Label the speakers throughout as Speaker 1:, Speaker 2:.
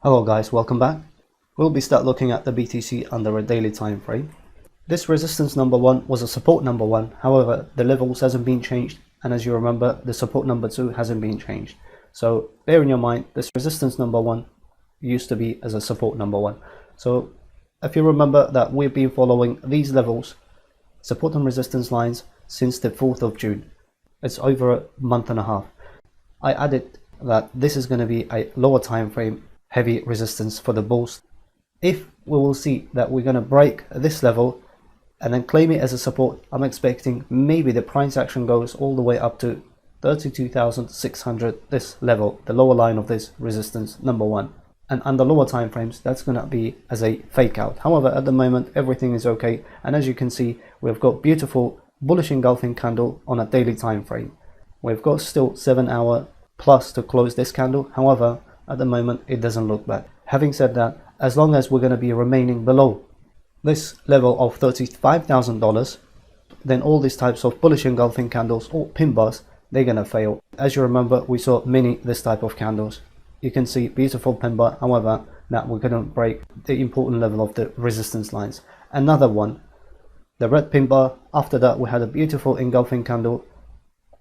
Speaker 1: Hello guys, welcome back. We'll be start looking at the BTC under a daily time frame. This resistance number 1 was a support number 1, however the levels hasn't been changed, and as you remember the support number 2 hasn't been changed. So bear in your mind this resistance number 1 used to be as a support number 1. So if you remember that we've been following these levels, support and resistance lines, since the 4th of June. It's over a month and a half. I added that this is going to be a lower time frame heavy resistance for the bulls. If we will see that we're going to break this level and then claim it as a support, I'm expecting maybe the price action goes all the way up to 32,600, this level, the lower line of this resistance number 1. And under lower time frames that's going to be as a fake out. However, at the moment everything is okay, and as you can see we've got beautiful bullish engulfing candle on a daily time frame. We've got still 7 hour plus to close this candle. However, at the moment it doesn't look bad. Having said that, as long as we're going to be remaining below this level of $35,000, then all these types of bullish engulfing candles or pin bars, they're going to fail. As you remember, we saw many this type of candles. You can see beautiful pin bar, however that we couldn't break the important level of the resistance lines. Another one, the red pin bar, after that we had a beautiful engulfing candle.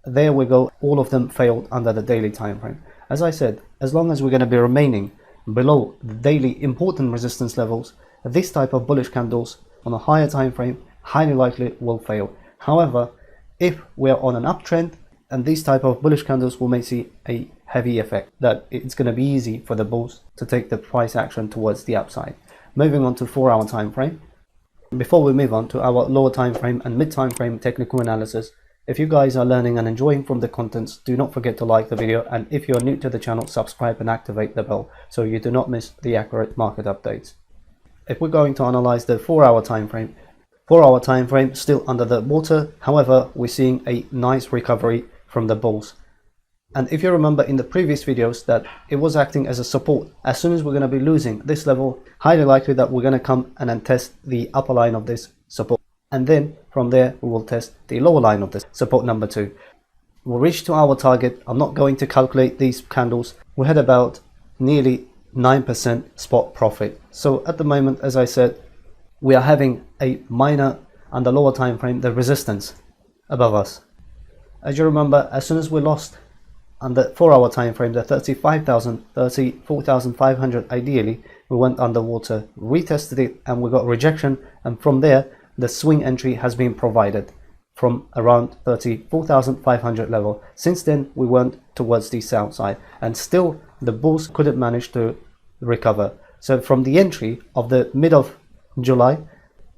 Speaker 1: There we go, all of them failed under the daily time frame. As I said, as long as we're going to be remaining below the daily important resistance levels, this type of bullish candles on a higher time frame highly likely will fail. However, if we are on an uptrend and these type of bullish candles, we may see a heavy effect that it's going to be easy for the bulls to take the price action towards the upside. Moving on to 4-hour time frame. Before we move on to our lower time frame and mid time frame technical analysis, if you guys are learning and enjoying from the contents, do not forget to like the video, and if you are new to the channel, subscribe and activate the bell so you do not miss the accurate market updates. If we're going to analyze the 4-hour time frame, 4-hour time frame still under the water. However, we're seeing a nice recovery from the bulls. And if you remember in the previous videos that it was acting as a support, as soon as we're going to be losing this level, highly likely that we're going to come and then test the upper line of this support. And then from there we will test the lower line of this support number 2. We'll reach to our target. I'm not going to calculate these candles. We had about nearly 9% spot profit. So at the moment, as I said, we are having a minor under lower time frame, the resistance above us. As you remember, as soon as we lost under 4-hour time frame, the 34,500 ideally, we went underwater, retested it, and we got rejection, and from there the swing entry has been provided from around 34,500 level. Since then we went towards the south side and still the bulls couldn't manage to recover. So from the entry of the mid of July,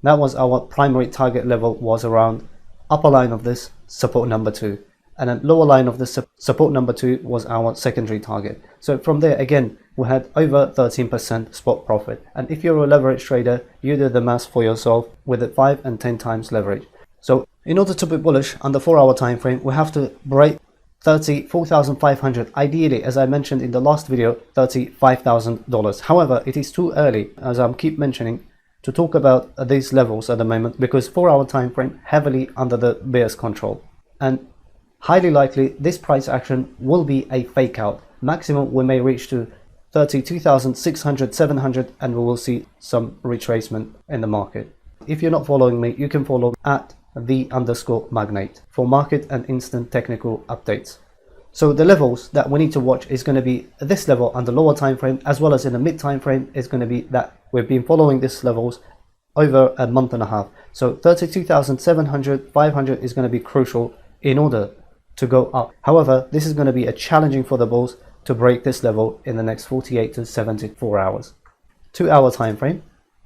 Speaker 1: that was our primary target level, was around upper line of this support number 2, and then lower line of the support number 2 was our secondary target. So from there again we had over 13% spot profit, and if you're a leverage trader, you do the math for yourself with a 5 and 10 times leverage. So in order to be bullish on the 4-hour time frame, we have to break 34,500, ideally, as I mentioned in the last video, $35,000. However, it is too early, as I keep mentioning, to talk about these levels at the moment, because 4-hour time frame heavily under the bear's control, and highly likely this price action will be a fake out. Maximum we may reach to 32,600, 700, and we will see some retracement in the market. If you're not following me, you can follow at @the_magnate for market and instant technical updates. So the levels that we need to watch is going to be this level on the lower time frame, as well as in the mid time frame is going to be that we've been following these levels over a month and a half. So 32,700, 500 is going to be crucial in order to go up. However, this is going to be a challenging for the bulls to break this level in the next 48 to 74 hours. 2-hour time frame.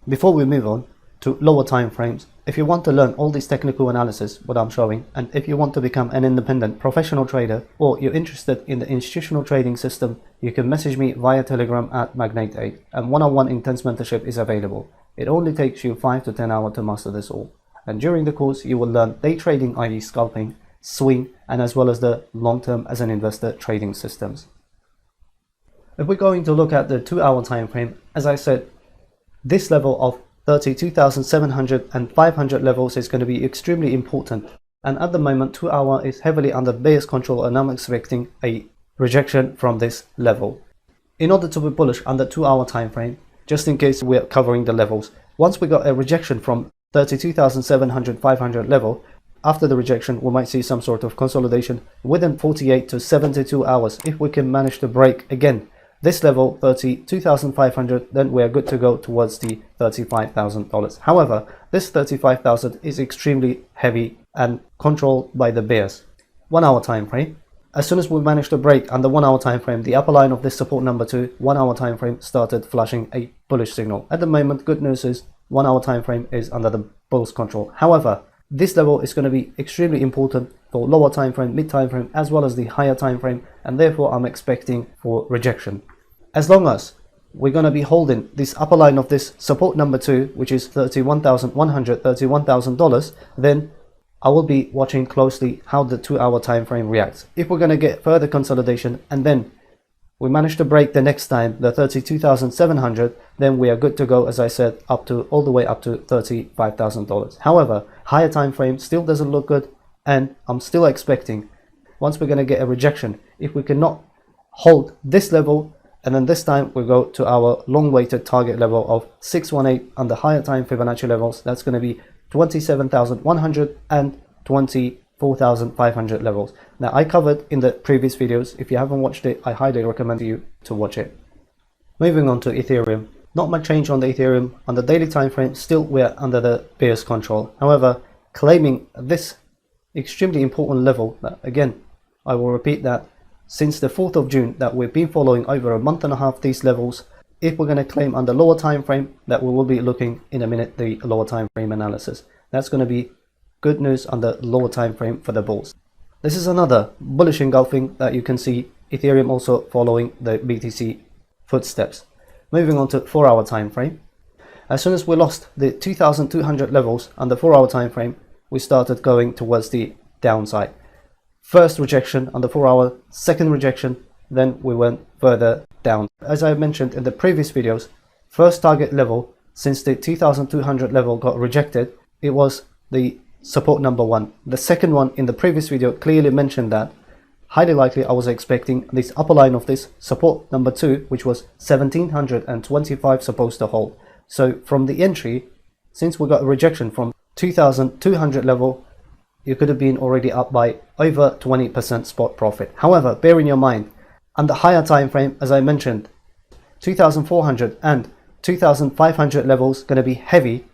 Speaker 1: Before we move on to lower time frames, if you want to learn all this technical analysis what I'm showing, and if you want to become an independent professional trader, or you're interested in the institutional trading system, you can message me via Telegram at Magnate8, and one-on-one intense mentorship is available. It only takes you 5 to 10 hours to master this all, and during the course you will learn day trading, i.e. scalping, swing, and as well as the long-term as an investor trading systems. If we're going to look at the 2-hour time frame, as I said, this level of 32,700 and 500 levels is going to be extremely important, and at the moment 2-hour is heavily under bear's control, and I'm expecting a rejection from this level. In order to be bullish on the 2-hour time frame, just in case we're covering the levels, once we got a rejection from 32,700 500 level, after the rejection we might see some sort of consolidation within 48 to 72 hours. If we can manage to break again this level 32,500, then we are good to go towards the $35,000. However, this 35,000 is extremely heavy and controlled by the bears. 1-hour time frame. As soon as we managed to break on the 1-hour time frame, the upper line of this support number 2 1-hour time frame started flashing a bullish signal. At the moment, good news is 1-hour time frame is under the bull's control. However, this level is going to be extremely important for lower time frame, mid time frame, as well as the higher time frame, and therefore I'm expecting for rejection. As long as we're going to be holding this upper line of this support number 2, which is $31,100, $31,000, then I will be watching closely how the 2-hour time frame reacts. If we're going to get further consolidation and then we manage to break the next time the 32,700, then we are good to go, as I said, up to all the way up to $35,000. However, higher time frame still doesn't look good, and I'm still expecting once we're going to get a rejection, if we cannot hold this level, and then this time we go to our long weighted target level of 618 on the higher time Fibonacci levels, that's going to be 27,100 and 24,500 levels. Now, I covered in the previous videos. If you haven't watched it, I highly recommend you to watch it. Moving on to Ethereum. Not much change on the Ethereum. On the daily time frame, still we're under the bear's control. However, claiming this extremely important level, that again, I will repeat that since the 4th of June that we've been following over a month and a half these levels. If we're going to claim on the lower time frame, that we will be looking in a minute the lower time frame analysis. That's going to be good news on the lower time frame for the bulls. This is another bullish engulfing that you can see Ethereum also following the BTC footsteps. Moving on to 4-hour time frame. As soon as we lost the 2,200 levels on the 4-hour time frame, we started going towards the downside. First rejection on the 4-hour, second rejection, then we went further down. As I mentioned in the previous videos, first target level since the 2,200 level got rejected, it was the support number 1. The second one in the previous video clearly mentioned that highly likely I was expecting this upper line of this support number 2, which was 1,725 supposed to hold. So from the entry, since we got a rejection from 2,200 level, you could have been already up by over 20% spot profit. However, bear in your mind, on the higher time frame, as I mentioned, 2,400 and 2,500 levels going to be heavy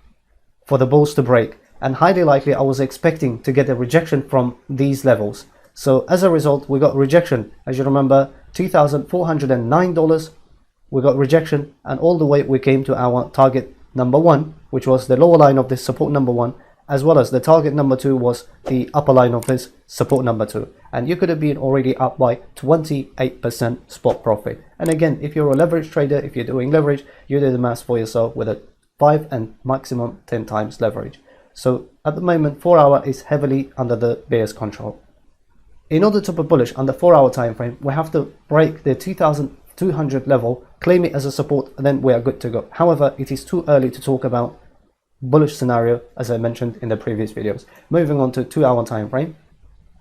Speaker 1: for the bulls to break, and highly likely I was expecting to get a rejection from these levels. So as a result, we got rejection. As you remember, $2,409, we got rejection, and all the way we came to our target number 1, which was the lower line of this support number 1, as well as the target number 2 was the upper line of this support number 2, and you could have been already up by 28% spot profit. And again, if you're a leverage trader, if you're doing leverage, you do the math for yourself with a 5 and maximum 10 times leverage. So at the moment, 4-hour is heavily under the bear's control. In order to be bullish on the 4-hour time frame, we have to break the 2,200 level, claim it as a support, and then we are good to go. However, it is too early to talk about bullish scenario, as I mentioned in the previous videos. Moving on to 2-hour time frame.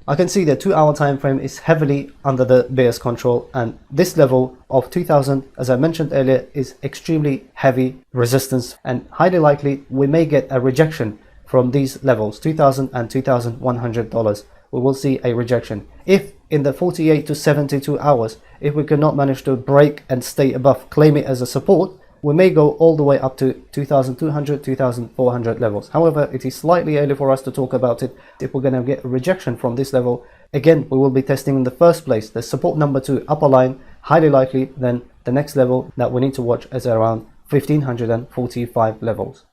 Speaker 1: I can see the 2-hour time frame is heavily under the bear's control, and this level of 2,000, as I mentioned earlier, is extremely heavy resistance, and highly likely we may get a rejection from these levels, $2,000 and $2,100. We will see a rejection. If in the 48 to 72 hours, if we cannot manage to break and stay above, claim it as a support, we may go all the way up to 2,200, 2,400 levels. However, it is slightly early for us to talk about it. If we're going to get a rejection from this level, again, we will be testing in the first place the support number 2 upper line, highly likely. Then the next level that we need to watch is around 1,545 levels.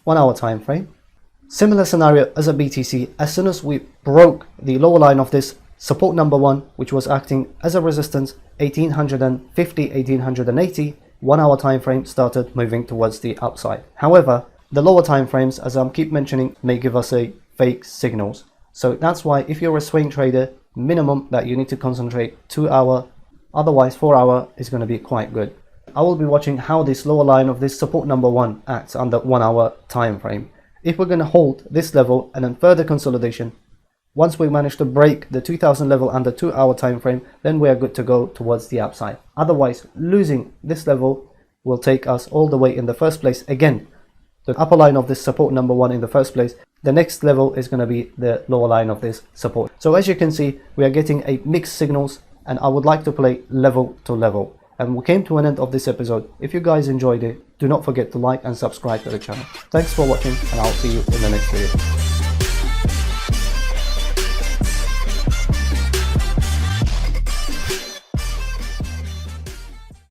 Speaker 1: 1-hour time frame. Similar scenario as a BTC. As soon as we broke the lower line of this support number 1, which was acting as a resistance, 1,850, 1,880, 1-hour time frame started moving towards the upside. However, the lower time frames, as I keep mentioning, may give us a fake signals. So that's why if you're a swing trader, minimum that you need to concentrate 2-hour, otherwise 4-hour is going to be quite good. I will be watching how this lower line of this support number 1 acts on the 1-hour time frame. If we're going to hold this level and then further consolidation, Once we manage to break the 2000 level under 2 hour time frame, then we are good to go towards the upside. Otherwise, losing this level will take us all the way in the first place again. The upper line of this support number 1 in the first place. The next level is going to be the lower line of this support. So as you can see, we are getting a mixed signals, and I would like to play level to level. And we came to an end of this episode. If you guys enjoyed it, do not forget to like and subscribe to the channel. Thanks for watching, and I'll see you in the next video.